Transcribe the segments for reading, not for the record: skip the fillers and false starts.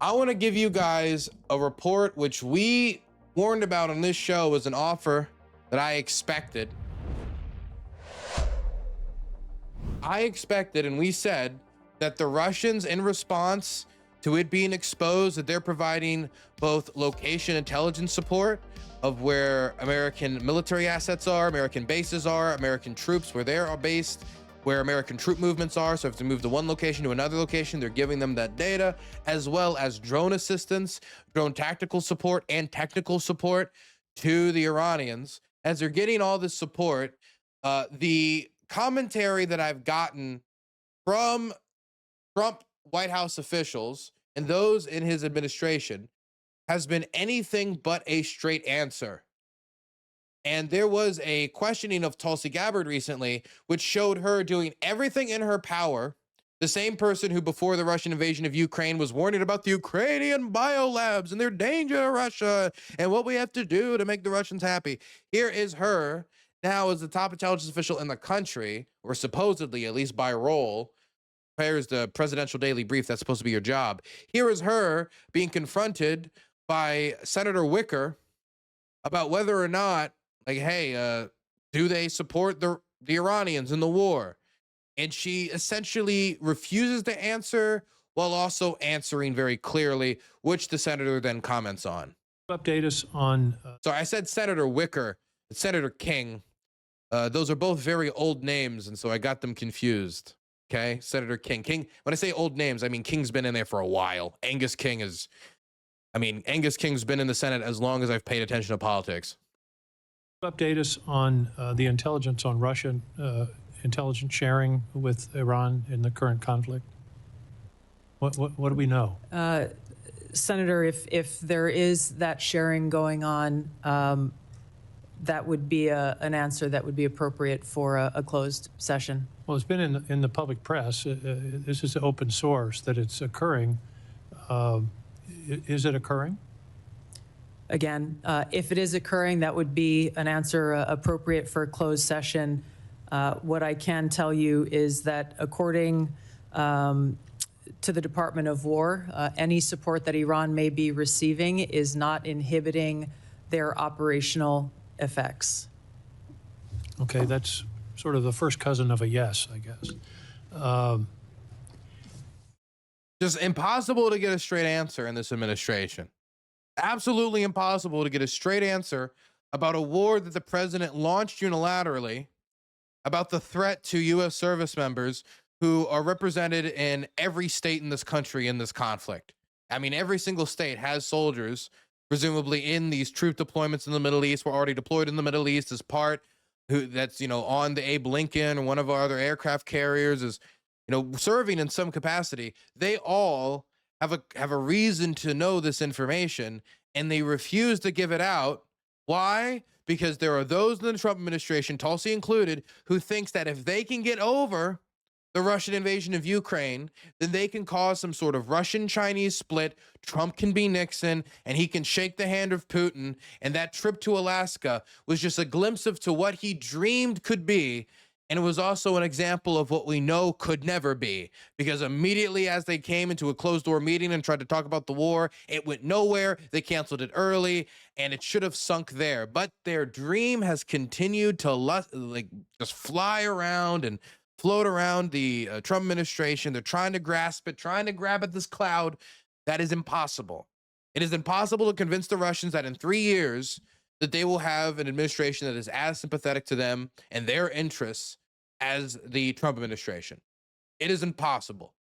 I want to give you guys a report which we warned about on this show as an offer that I expected. And we said that the Russians, in response to it being exposed that they're providing both location intelligence support of where American military assets are, American bases are, American troops, where they are based, where American troop movements are. So if they move to one location to another location, they're giving them that data, as well as drone assistance, drone tactical support, and technical support to the Iranians. As they're getting all this support, the commentary that I've gotten from Trump White House officials and those in his administration has been anything but a straight answer. And there was a questioning of Tulsi Gabbard recently, which showed her doing everything in her power. The same person who, before the Russian invasion of Ukraine, was warning about the Ukrainian biolabs and their danger to Russia and what we have to do to make the Russians happy. Here is her now as the top intelligence official in the country, or supposedly, at least by role, prepares the presidential daily brief. That's supposed to be your job. Here is her being confronted by Senator Wicker about whether or not, like, hey, do they support the Iranians in the war? And she essentially refuses to answer while also answering very clearly, which the senator then comments on. Update us on... So I said Senator Wicker, Senator King. Those are both very old names, and so I got them confused. Okay, Senator King. When I say old names, I mean King's been in there for a while. Angus King's been in the Senate as long as I've paid attention to politics. Update us on the intelligence on Russian intelligence sharing with Iran in the current conflict. What do we know? Senator, if there is that sharing going on, that would be an answer that would be appropriate for a closed session. Well, it's been in the public press. This is open source that it's occurring. Is it occurring? Again, if it is occurring, that would be an answer appropriate for a closed session. What I can tell you is that according to the Department of War, any support that Iran may be receiving is not inhibiting their operational effects. Okay, that's sort of the first cousin of a yes, I guess. Just impossible to get a straight answer in this administration. Absolutely impossible to get a straight answer about a war that the president launched unilaterally, about the threat to U.S. service members who are represented in every state in this country in this conflict. I mean, every single state has soldiers, presumably in these troop deployments in the Middle East. We're already deployed in the Middle East as part that's, on the Abe Lincoln or one of our other aircraft carriers is, serving in some capacity. They all have a reason to know this information, and they refuse to give it out. Why? Because there are those in the Trump administration, Tulsi included, who thinks that if they can get over the Russian invasion of Ukraine, then they can cause some sort of Russian-Chinese split. Trump can be Nixon, and he can shake the hand of Putin. And that trip to Alaska was just a glimpse of to what he dreamed could be. And it was also an example of what we know could never be, because immediately as they came into a closed-door meeting and tried to talk about the war, it went nowhere. They canceled it early, and it should have sunk there. But their dream has continued to just fly around and float around the Trump administration. They're trying to grasp it, trying to grab at this cloud. That is impossible. It is impossible to convince the Russians that in 3 years that they will have an administration that is as sympathetic to them and their interests as the Trump administration. It is impossible.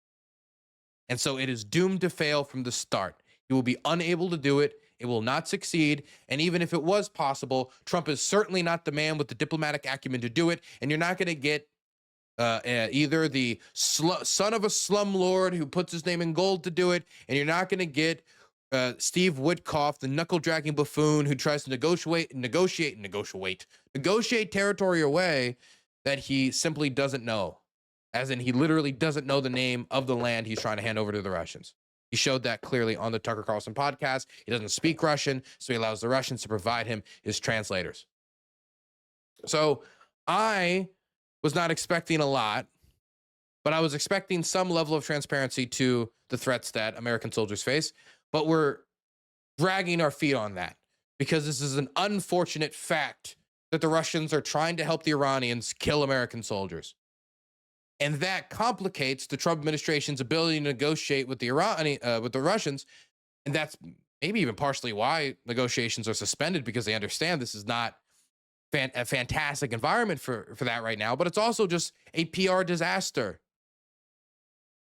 And so it is doomed to fail from the start. You will be unable to do it. It will not succeed. And even if it was possible, Trump is certainly not the man with the diplomatic acumen to do it. And you're not going to get either the son of a slumlord who puts his name in gold to do it, and you're not going to get Steve Witkoff, the knuckle-dragging buffoon who tries to negotiate territory away that he simply doesn't know. As in, he literally doesn't know the name of the land he's trying to hand over to the Russians. He showed that clearly on the Tucker Carlson podcast. He doesn't speak Russian, so he allows the Russians to provide him his translators. So I was not expecting a lot but I was expecting some level of transparency to the threats that American soldiers face. But we're dragging our feet on that because this is an unfortunate fact that the Russians are trying to help the Iranians kill American soldiers. And that complicates the Trump administration's ability to negotiate with the Russians. And that's maybe even partially why negotiations are suspended, because they understand this is not a fantastic environment for that right now. But it's also just a PR disaster.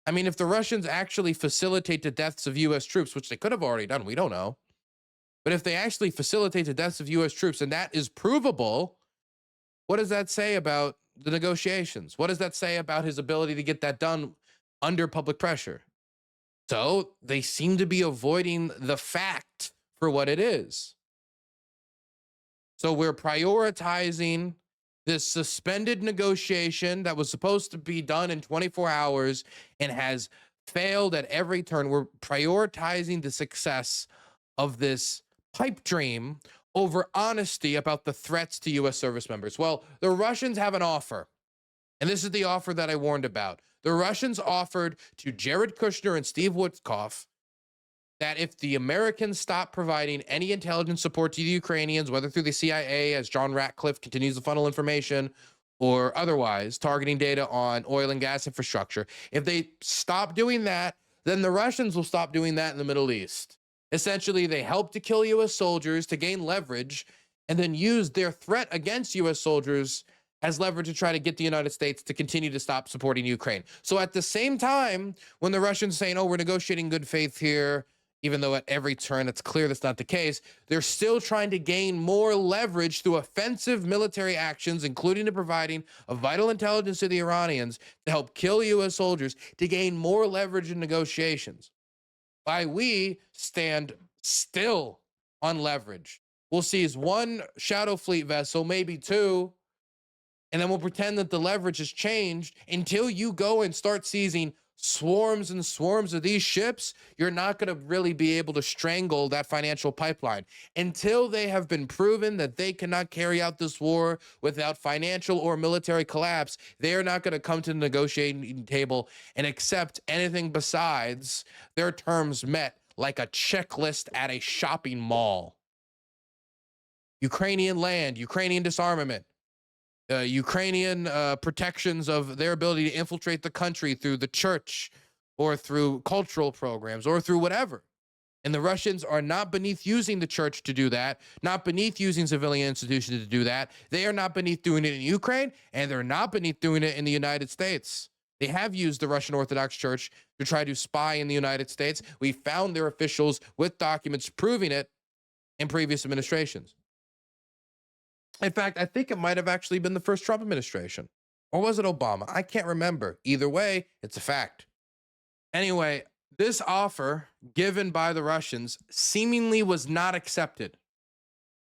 I mean, if the Russians actually facilitate the deaths of U.S. troops, which they could have already done, we don't know. But if they actually facilitate the deaths of U.S. troops, and that is provable, what does that say about the negotiations? What does that say about his ability to get that done under public pressure? So they seem to be avoiding the fact for what it is. So we're prioritizing this suspended negotiation that was supposed to be done in 24 hours and has failed at every turn. We're prioritizing the success of this pipe dream over honesty about the threats to U.S. service members. Well, the Russians have an offer, and this is the offer that I warned about. The Russians offered to Jared Kushner and Steve Witkoff that if the Americans stop providing any intelligence support to the Ukrainians, whether through the CIA, as John Ratcliffe continues to funnel information, or otherwise targeting data on oil and gas infrastructure, if they stop doing that, then the Russians will stop doing that in the Middle East. Essentially, they help to kill U.S. soldiers to gain leverage and then use their threat against U.S. soldiers as leverage to try to get the United States to continue to stop supporting Ukraine. So at the same time, when the Russians saying, oh, we're negotiating good faith here, even though at every turn it's clear that's not the case, they're still trying to gain more leverage through offensive military actions, including the providing of vital intelligence to the Iranians to help kill U.S. soldiers, to gain more leverage in negotiations. Why we stand still on leverage. We'll seize one Shadow Fleet vessel, maybe two, and then we'll pretend that the leverage has changed until you go and start seizing swarms and swarms of these ships. You're not going to really be able to strangle that financial pipeline until they have been proven that they cannot carry out this war without financial or military collapse. They are not going to come to the negotiating table and accept anything besides their terms met, like a checklist at a shopping mall. Ukrainian land, Ukrainian disarmament, Ukrainian protections of their ability to infiltrate the country through the church or through cultural programs or through whatever. And the Russians are not beneath using the church to do that, not beneath using civilian institutions to do that. They are not beneath doing it in Ukraine, and they're not beneath doing it in the United States. They have used the Russian Orthodox Church to try to spy in the United States. We found their officials with documents proving it in previous administrations. In fact, I think it might have actually been the first Trump administration. Or was it Obama? I can't remember. Either way, it's a fact. Anyway, this offer given by the Russians seemingly was not accepted.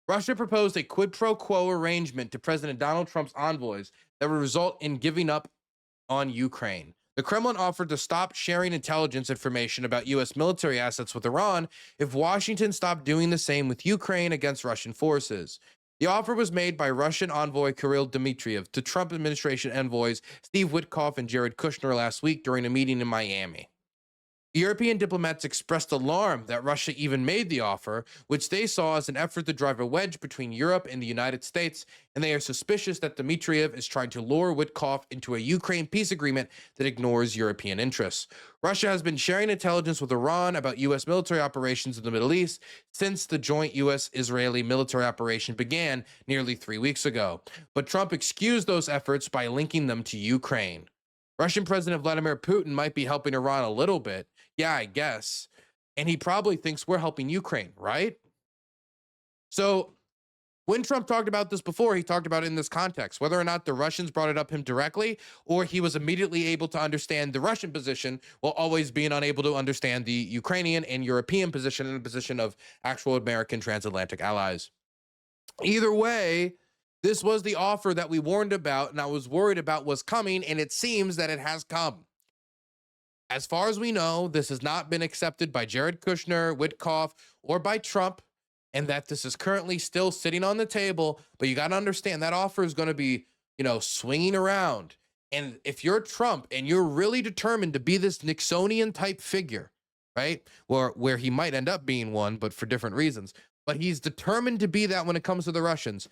Russia proposed a quid pro quo arrangement to President Donald Trump's envoys that would result in giving up on Ukraine. The Kremlin offered to stop sharing intelligence information about U.S. military assets with Iran if Washington stopped doing the same with Ukraine against Russian forces. The offer was made by Russian envoy Kirill Dmitriev to Trump administration envoys Steve Witkoff and Jared Kushner last week during a meeting in Miami. European diplomats expressed alarm that Russia even made the offer, which they saw as an effort to drive a wedge between Europe and the United States, and they are suspicious that Dmitriev is trying to lure Witkoff into a Ukraine peace agreement that ignores European interests. Russia has been sharing intelligence with Iran about U.S. military operations in the Middle East since the joint U.S.-Israeli military operation began nearly 3 weeks ago, but Trump excused those efforts by linking them to Ukraine. Russian President Vladimir Putin might be helping Iran a little bit. Yeah, I guess. And he probably thinks we're helping Ukraine, right? So when Trump talked about this before, he talked about it in this context, whether or not the Russians brought it up him directly, or he was immediately able to understand the Russian position while always being unable to understand the Ukrainian and European position and the position of actual American transatlantic allies. Either way, this was the offer that we warned about and I was worried about was coming, and it seems that it has come. As far as we know, this has not been accepted by Jared Kushner, Witkoff, or by Trump, and that this is currently still sitting on the table. But you got to understand that offer is going to be, swinging around. And if you're Trump and you're really determined to be this Nixonian type figure, right? Or where he might end up being one, but for different reasons. But he's determined to be that when it comes to the Russians.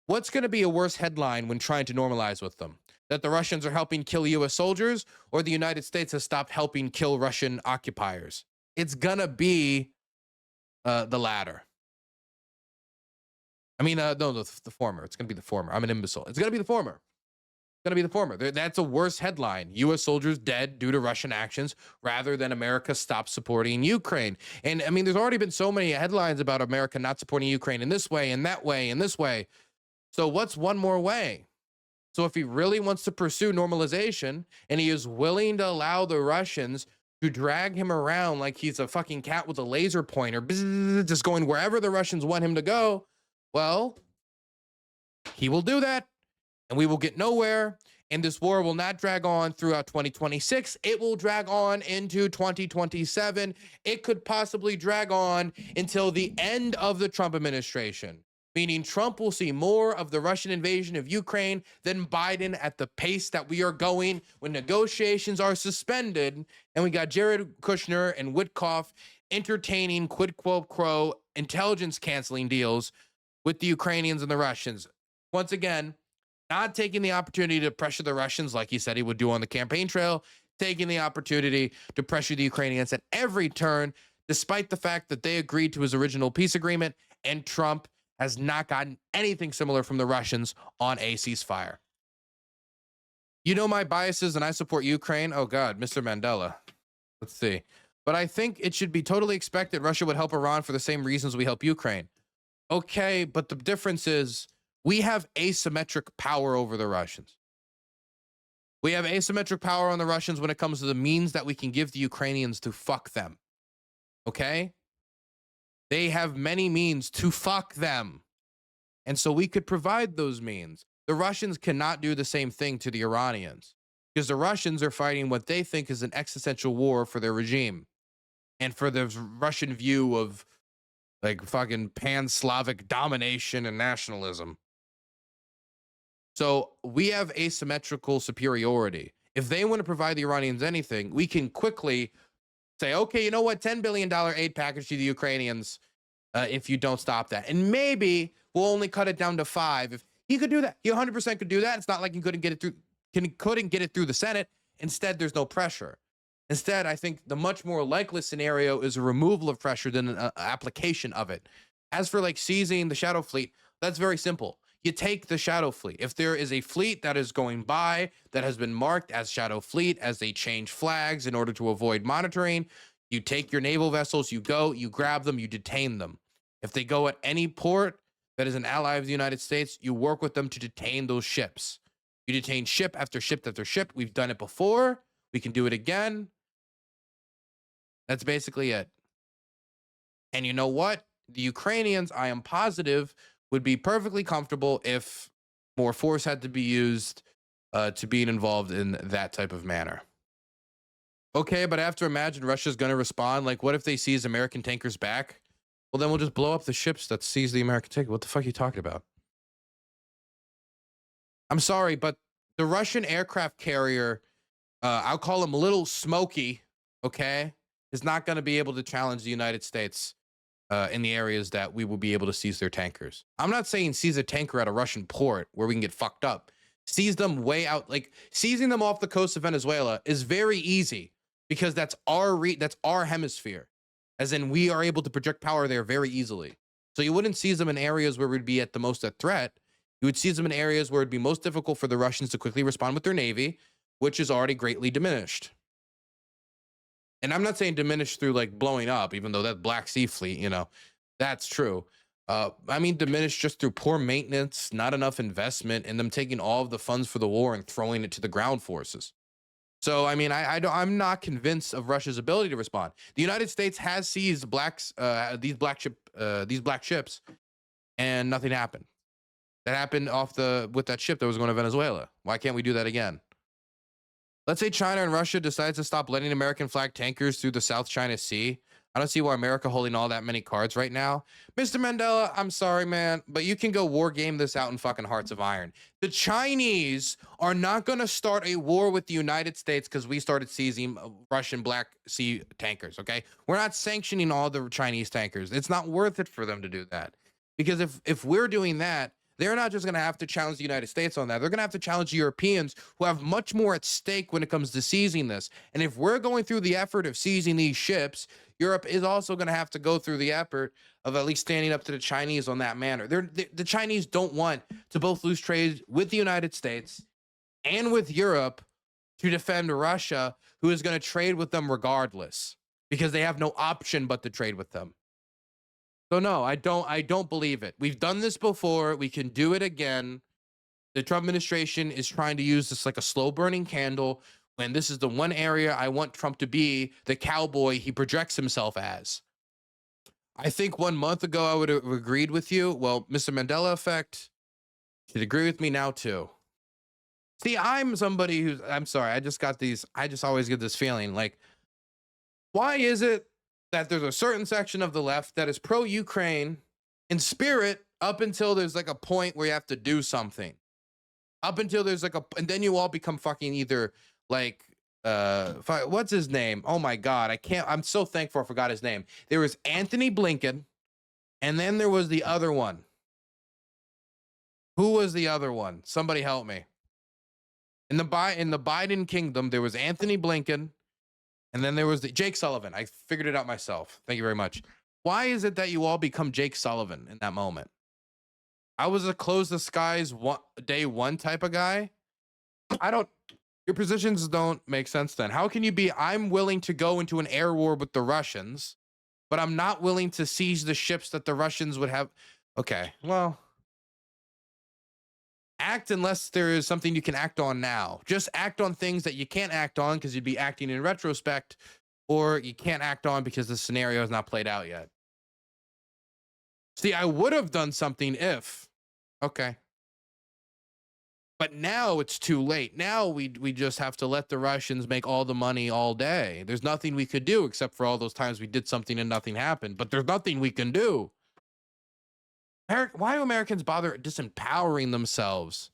What's going to be a worse headline when trying to normalize with them? That the Russians are helping kill U.S. soldiers, or the United States has stopped helping kill Russian occupiers? It's going to be the latter. I mean, no, the former. It's going to be the former. I'm an imbecile. It's going to be the former. Going to be the former. That's a worse headline. U.S. soldiers dead due to Russian actions, rather than America stops supporting Ukraine. And I mean, there's already been so many headlines about America not supporting Ukraine in this way and that way and this way. So what's one more way? So if he really wants to pursue normalization and he is willing to allow the Russians to drag him around like he's a fucking cat with a laser pointer, just going wherever the Russians want him to go, well, he will do that. And we will get nowhere, and this war will not drag on throughout 2026. It will drag on into 2027. It could possibly drag on until the end of the Trump administration, meaning Trump will see more of the Russian invasion of Ukraine than Biden at the pace that we are going when negotiations are suspended. And we got Jared Kushner and Witkoff entertaining quid pro quo intelligence canceling deals with the Ukrainians and the Russians. Once again, not taking the opportunity to pressure the Russians like he said he would do on the campaign trail, taking the opportunity to pressure the Ukrainians at every turn, despite the fact that they agreed to his original peace agreement, and Trump has not gotten anything similar from the Russians on a ceasefire. You know my biases, and I support Ukraine. Oh, God, Mr. Mandela. Let's see. But I think it should be totally expected Russia would help Iran for the same reasons we help Ukraine. Okay, but the difference is, we have asymmetric power over the Russians. We have asymmetric power on the Russians when it comes to the means that we can give the Ukrainians to fuck them. Okay? They have many means to fuck them. And so we could provide those means. The Russians cannot do the same thing to the Iranians, because the Russians are fighting what they think is an existential war for their regime and for the Russian view of like fucking pan-Slavic domination and nationalism. So we have asymmetrical superiority. If they want to provide the Iranians anything, we can quickly say, okay, you know what? $10 billion aid package to the Ukrainians if you don't stop that. And maybe we'll only cut it down to 5. If he could do that, he 100% could do that. It's not like he couldn't get it through the Senate. Instead, there's no pressure. Instead, I think the much more likely scenario is a removal of pressure than an application of it. As for like seizing the Shadow Fleet, that's very simple. You take the Shadow Fleet. If there is a fleet that is going by that has been marked as Shadow Fleet, as they change flags in order to avoid monitoring, you take your naval vessels, you go, you grab them, you detain them. If they go at any port that is an ally of the United States, you work with them to detain those ships. You detain ship after ship after ship. We've done it before. We can do it again. That's basically it. And you know what? The Ukrainians, I am positive, would be perfectly comfortable if more force had to be used to being involved in that type of manner. Okay, but I have to imagine Russia's going to respond. Like, what if they seize American tankers back? Well, then we'll just blow up the ships that seize the American tanker. What the fuck are you talking about? I'm sorry, but the Russian aircraft carrier, I'll call him Little Smoky, okay, is not going to be able to challenge the United States in the areas that we will be able to seize their tankers. I'm not saying seize a tanker at a Russian port where we can get fucked up. Seize them way out, like seizing them off the coast of Venezuela is very easy because that's our hemisphere. As in, we are able to project power there very easily. So you wouldn't seize them in areas where we'd be at the most at threat. You would seize them in areas where it'd be most difficult for the Russians to quickly respond with their navy, which is already greatly diminished. And I'm not saying diminished through like blowing up, even though that Black Sea Fleet, you know, that's true. I mean, diminished just through poor maintenance, not enough investment, and them taking all of the funds for the war and throwing it to the ground forces. So, I mean, I'm not convinced of Russia's ability to respond. The United States has seized these black ships, and nothing happened. That happened with that ship that was going to Venezuela. Why can't we do that again? Let's say China and Russia decides to stop letting American flag tankers through the South China Sea. I don't see why America holding all that many cards right now. Mr. Mandela, I'm sorry, man, but you can go war game this out in fucking Hearts of Iron. The Chinese are not going to start a war with the United States because we started seizing Russian Black Sea tankers, okay? We're not sanctioning all the Chinese tankers. It's not worth it for them to do that. Because if we're doing that, they're not just going to have to challenge the United States on that. They're going to have to challenge the Europeans who have much more at stake when it comes to seizing this. And if we're going through the effort of seizing these ships, Europe is also going to have to go through the effort of at least standing up to the Chinese on that manner. The Chinese don't want to both lose trade with the United States and with Europe to defend Russia, who is going to trade with them regardless, because they have no option but to trade with them. So no, I don't believe it. We've done this before. We can do it again. The Trump administration is trying to use this like a slow burning candle, when this is the one area I want Trump to be the cowboy he projects himself as. I think 1 month ago I would have agreed with you. Well, Mr. Mandela effect should agree with me now too. See, I'm somebody who's, I'm sorry, I just always get this feeling like, why is it that there's a certain section of the left that is pro-Ukraine in spirit up until there's like a point where you have to do something? Up until there's like and then you all become fucking either like, what's his name? Oh my God, I'm so thankful I forgot his name. There was Anthony Blinken, and then there was the other one. Who was the other one? Somebody help me. In the Biden kingdom, there was Anthony Blinken, and then there was Jake Sullivan. I figured it out myself. Thank you very much. Why is it that you all become Jake Sullivan in that moment? I was a close the skies day one type of guy. Your positions don't make sense then. How can you be, I'm willing to go into an air war with the Russians, but I'm not willing to seize the ships that the Russians would have? Okay, well, act unless there is something you can act on now. Just act on things that you can't act on because you'd be acting in retrospect, or you can't act on because the scenario is not played out yet. See, I would have done something if, okay. But now it's too late. Now we just have to let the Russians make all the money all day. There's nothing we could do except for all those times we did something and nothing happened. But there's nothing we can do. Why do Americans bother disempowering themselves?